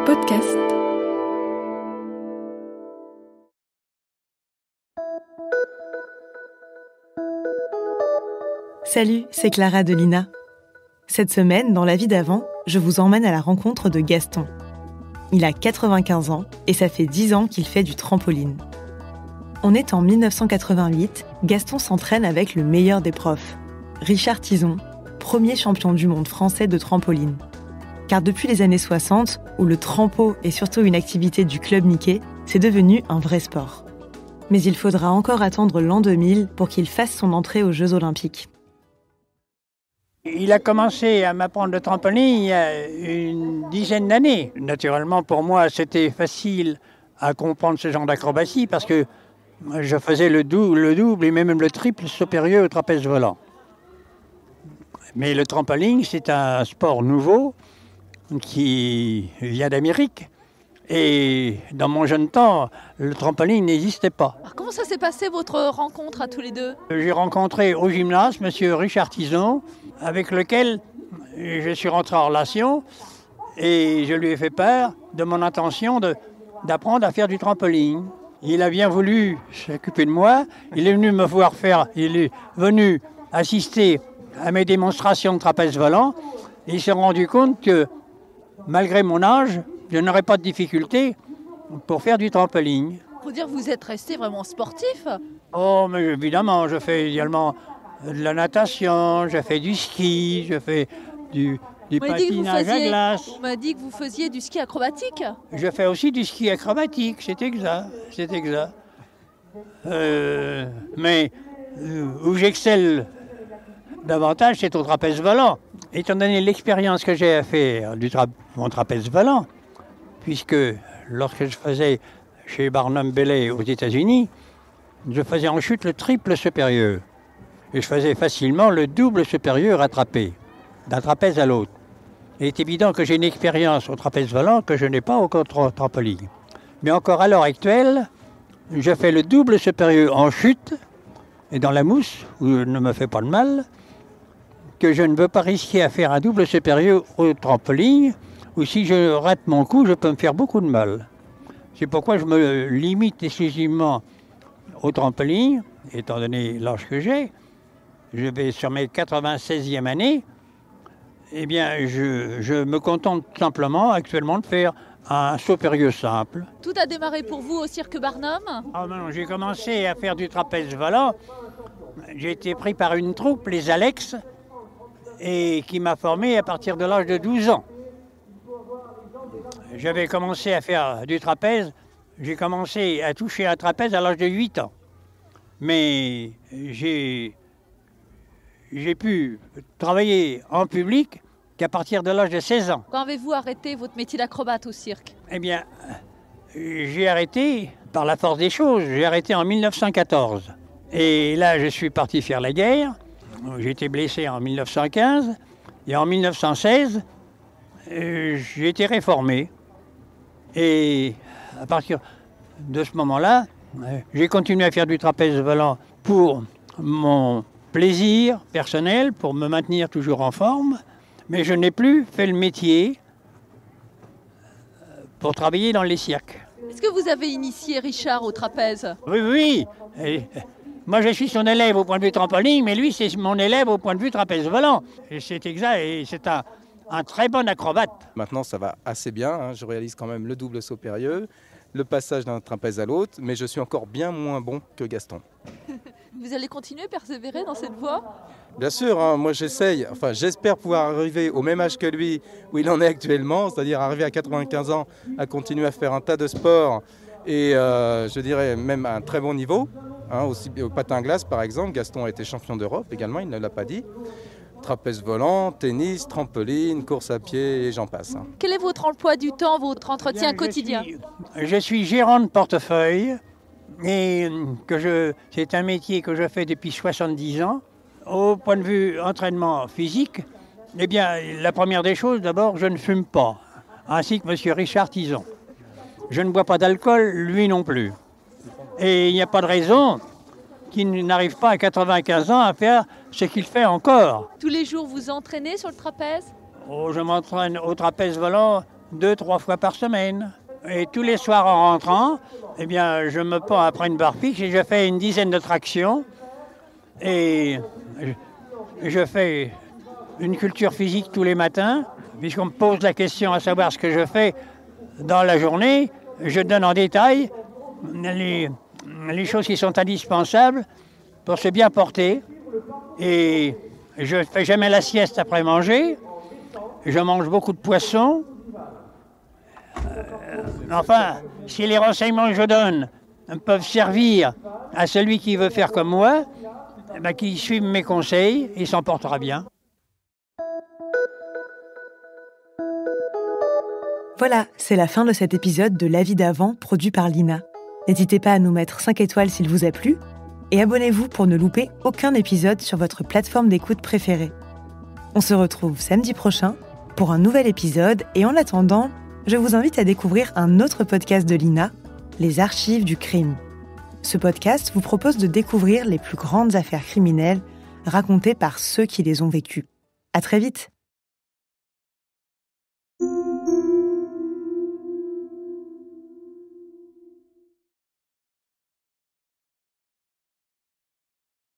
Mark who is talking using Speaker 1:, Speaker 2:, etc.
Speaker 1: podcast.
Speaker 2: Salut, c'est Clara Delina. Cette semaine, dans La vie d'avant, je vous emmène à la rencontre de Gaston. Il a 95 ans et ça fait 10 ans qu'il fait du trampoline. On est en 1988, Gaston s'entraîne avec le meilleur des profs, Richard Tison, premier champion du monde français de trampoline. Car depuis les années 60, où le trampo est surtout une activité du club Mickey, c'est devenu un vrai sport. Mais il faudra encore attendre l'an 2000 pour qu'il fasse son entrée aux Jeux Olympiques.
Speaker 3: Il a commencé à m'apprendre le trampoline il y a une dizaine d'années. Naturellement, pour moi, c'était facile à comprendre ce genre d'acrobatie parce que je faisais le double et même le triple supérieur au trapèze volant. Mais le trampoline, c'est un sport nouveau qui vient d'Amérique. Et dans mon jeune temps, le trampoline n'existait pas.
Speaker 4: Alors comment ça s'est passé votre rencontre à tous les deux ?
Speaker 3: J'ai rencontré au gymnase M. Richard Tison, avec lequel je suis rentré en relation et je lui ai fait part de mon intention d'apprendre à faire du trampoline. Il a bien voulu s'occuper de moi, il est venu me voir faire, il est venu assister à mes démonstrations de trapèze volant et il s'est rendu compte que malgré mon âge, je n'aurais pas de difficulté pour faire du trampoline.
Speaker 4: Faut dire que vous êtes resté vraiment sportif.
Speaker 3: Oh, mais évidemment, je fais également de la natation, je fais du ski, je fais du patinage à glace.
Speaker 4: On m'a dit que vous faisiez du ski acrobatique.
Speaker 3: Je fais aussi du ski acrobatique, c'est exact. Mais où j'excelle davantage, c'est au trapèze volant. Étant donné l'expérience que j'ai à faire du mon trapèze volant, puisque lorsque je faisais chez Barnum Bailey aux États-Unis, je faisais en chute le triple supérieur. Et je faisais facilement le double supérieur attrapé, d'un trapèze à l'autre. Il est évident que j'ai une expérience au trapèze volant que je n'ai pas au trampoline. Mais encore à l'heure actuelle, je fais le double supérieur en chute et dans la mousse, où je ne me fais pas de mal, que je ne veux pas risquer à faire un double supérieur au trampoline, ou si je rate mon coup, je peux me faire beaucoup de mal. C'est pourquoi je me limite exclusivement au trampoline, étant donné l'âge que j'ai. Je vais sur mes 96e années, eh bien, je me contente simplement actuellement de faire un saut périlleux simple.
Speaker 4: Tout a démarré pour vous au cirque Barnum ?
Speaker 3: Ah non, j'ai commencé à faire du trapèze volant. J'ai été pris par une troupe, les Alex, et qui m'a formé à partir de l'âge de 12 ans. J'avais commencé à faire du trapèze, j'ai commencé à toucher un trapèze à l'âge de 8 ans. Mais j'ai pu travailler en public qu'à partir de l'âge de 16 ans.
Speaker 4: Quand avez-vous arrêté votre métier d'acrobate au cirque ?
Speaker 3: Eh bien, j'ai arrêté par la force des choses. J'ai arrêté en 1914. Et là, je suis parti faire la guerre. J'ai été blessé en 1915. Et en 1916, j'ai été réformé. Et à partir de ce moment-là, j'ai continué à faire du trapèze volant pour mon plaisir personnel, pour me maintenir toujours en forme. Mais je n'ai plus fait le métier pour travailler dans les cirques.
Speaker 4: Est-ce que vous avez initié Richard au trapèze ?
Speaker 3: Oui. Et moi, je suis son élève au point de vue trampoline, mais lui, c'est mon élève au point de vue trapèze volant. Et c'est exact, et c'est un très bon acrobate.
Speaker 5: Maintenant, ça va assez bien. Je réalise quand même le double saut périlleux, le passage d'un trapèze à l'autre, mais je suis encore bien moins bon que Gaston.
Speaker 4: Vous allez continuer, persévérer dans cette voie ?
Speaker 5: Bien sûr, moi j'espère pouvoir arriver au même âge que lui, où il en est actuellement, c'est-à-dire arriver à 95 ans, à continuer à faire un tas de sports et je dirais même à un très bon niveau. Aussi au patin à glace par exemple, Gaston a été champion d'Europe également, il ne l'a pas dit. Trapèze volant, tennis, trampoline, course à pied et j'en passe.
Speaker 4: Quel est votre emploi du temps, votre entretien quotidien ?
Speaker 3: Je suis gérant de portefeuille et c'est un métier que je fais depuis 70 ans. Au point de vue entraînement physique, eh bien, la première des choses, d'abord, je ne fume pas, ainsi que M. Richard Tison. Je ne bois pas d'alcool, lui non plus. Et il n'y a pas de raison qu'il n'arrive pas à 95 ans à faire ce qu'il fait encore.
Speaker 4: Tous les jours, vous entraînez sur le trapèze ?
Speaker 3: Oh, je m'entraîne au trapèze volant 2-3 fois par semaine. Et tous les soirs en rentrant, eh bien, je me pends après une barre fixe et je fais une dizaine de tractions. Et je fais une culture physique tous les matins, puisqu'on me pose la question à savoir ce que je fais dans la journée. Je donne en détail les choses qui sont indispensables pour se bien porter. Et je ne fais jamais la sieste après manger. Je mange beaucoup de poissons. Enfin, si les renseignements que je donne peuvent servir à celui qui veut faire comme moi, qu'il suive mes conseils, il s'en portera bien.
Speaker 2: Voilà, c'est la fin de cet épisode de La vie d'avant produit par Lina. N'hésitez pas à nous mettre 5 étoiles s'il vous a plu et abonnez-vous pour ne louper aucun épisode sur votre plateforme d'écoute préférée. On se retrouve samedi prochain pour un nouvel épisode et en attendant, je vous invite à découvrir un autre podcast de Lina, Les Archives du crime. Ce podcast vous propose de découvrir les plus grandes affaires criminelles racontées par ceux qui les ont vécues. À très vite!